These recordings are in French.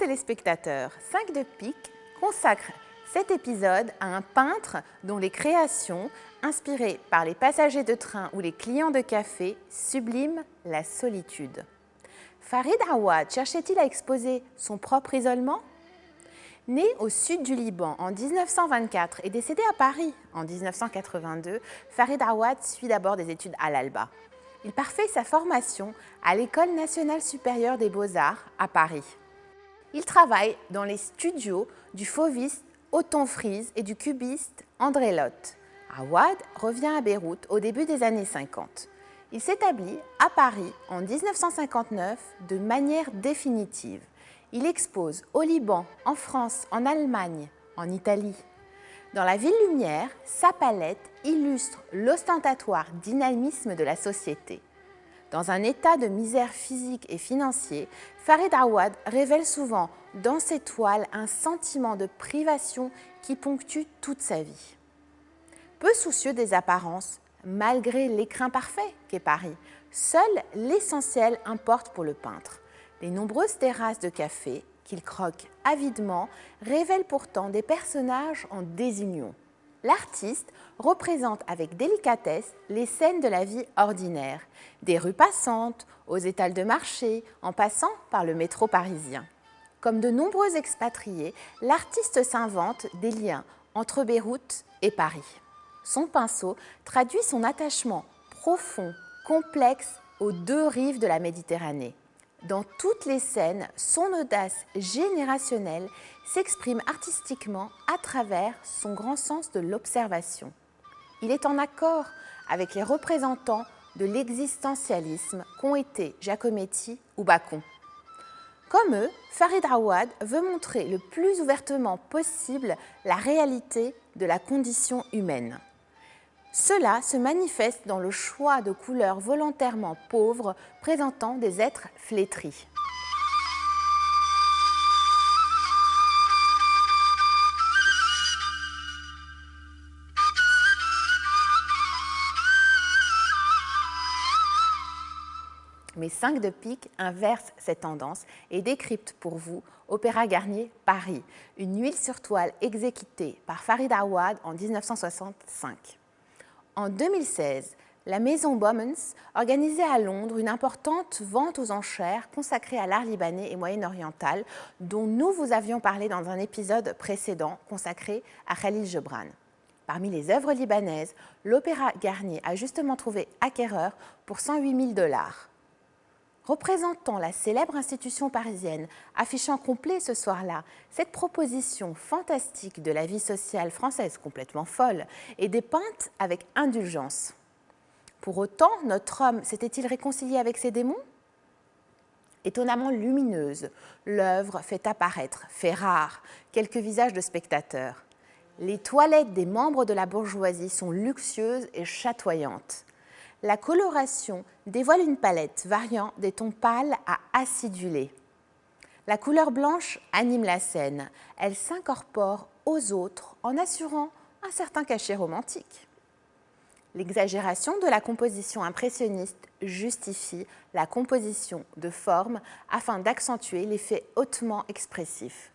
téléspectateurs, 5 de pique consacre cet épisode à un peintre dont les créations, inspirées par les passagers de train ou les clients de café, subliment la solitude. Farid Awad cherchait-il à exposer son propre isolement? Né au sud du Liban en 1924 et décédé à Paris en 1982, Farid Awad suit d'abord des études à l'Alba. Il parfait sa formation à l'École nationale supérieure des beaux-arts à Paris. Il travaille dans les studios du fauviste Othon Friese et du cubiste André Lotte. Awad revient à Beyrouth au début des années 50. Il s'établit à Paris en 1959 de manière définitive. Il expose au Liban, en France, en Allemagne, en Italie. Dans la ville lumière, sa palette illustre l'ostentatoire dynamisme de la société. Dans un état de misère physique et financier, Farid Awad révèle souvent dans ses toiles un sentiment de privation qui ponctue toute sa vie. Peu soucieux des apparences, malgré l'écrin parfait qu'est Paris, seul l'essentiel importe pour le peintre. Les nombreuses terrasses de café qu'il croque avidement révèlent pourtant des personnages en désunion. L'artiste représente avec délicatesse les scènes de la vie ordinaire, des rues passantes aux étals de marché, en passant par le métro parisien. Comme de nombreux expatriés, l'artiste s'invente des liens entre Beyrouth et Paris. Son pinceau traduit son attachement profond, complexe aux deux rives de la Méditerranée. Dans toutes les scènes, son audace générationnelle s'exprime artistiquement à travers son grand sens de l'observation. Il est en accord avec les représentants de l'existentialisme qu'ont été Giacometti ou Bacon. Comme eux, Farid Awad veut montrer le plus ouvertement possible la réalité de la condition humaine. Cela se manifeste dans le choix de couleurs volontairement pauvres présentant des êtres flétris. Mais 5 de pique inverse cette tendance et décrypte pour vous Opéra Garnier Paris, une huile sur toile exécutée par Farid Awad en 1965. En 2016, la maison Bowmans organisait à Londres une importante vente aux enchères consacrée à l'art libanais et moyen-oriental dont nous vous avions parlé dans un épisode précédent consacré à Khalil Gibran. Parmi les œuvres libanaises, l'Opéra Garnier a justement trouvé acquéreur pour 108 000 $. Représentant la célèbre institution parisienne, affichant complet ce soir-là, cette proposition fantastique de la vie sociale française complètement folle est dépeinte avec indulgence. Pour autant, notre homme s'était-il réconcilié avec ses démons? Étonnamment lumineuse, l'œuvre fait apparaître, fait rare, quelques visages de spectateurs. Les toilettes des membres de la bourgeoisie sont luxueuses et chatoyantes. La coloration dévoile une palette variant des tons pâles à acidulés. La couleur blanche anime la scène. Elle s'incorpore aux autres en assurant un certain cachet romantique. L'exagération de la composition impressionniste justifie la composition de forme afin d'accentuer l'effet hautement expressif.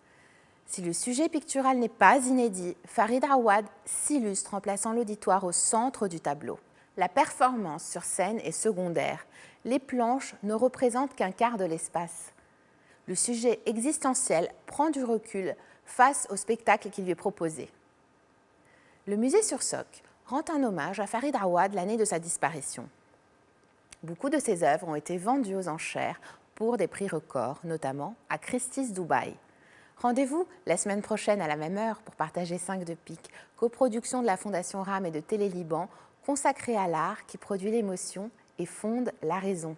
Si le sujet pictural n'est pas inédit, Farid Awad s'illustre en plaçant l'auditoire au centre du tableau. La performance sur scène est secondaire. Les planches ne représentent qu'un quart de l'espace. Le sujet existentiel prend du recul face au spectacle qui lui est proposé. Le musée Sursock rend un hommage à Farid Awad l'année de sa disparition. Beaucoup de ses œuvres ont été vendues aux enchères pour des prix records, notamment à Christie's Dubaï. Rendez-vous la semaine prochaine à la même heure pour partager 5 de pique, coproduction de la Fondation RAM et de Télé Liban, consacrée à l'art qui produit l'émotion et fonde la raison.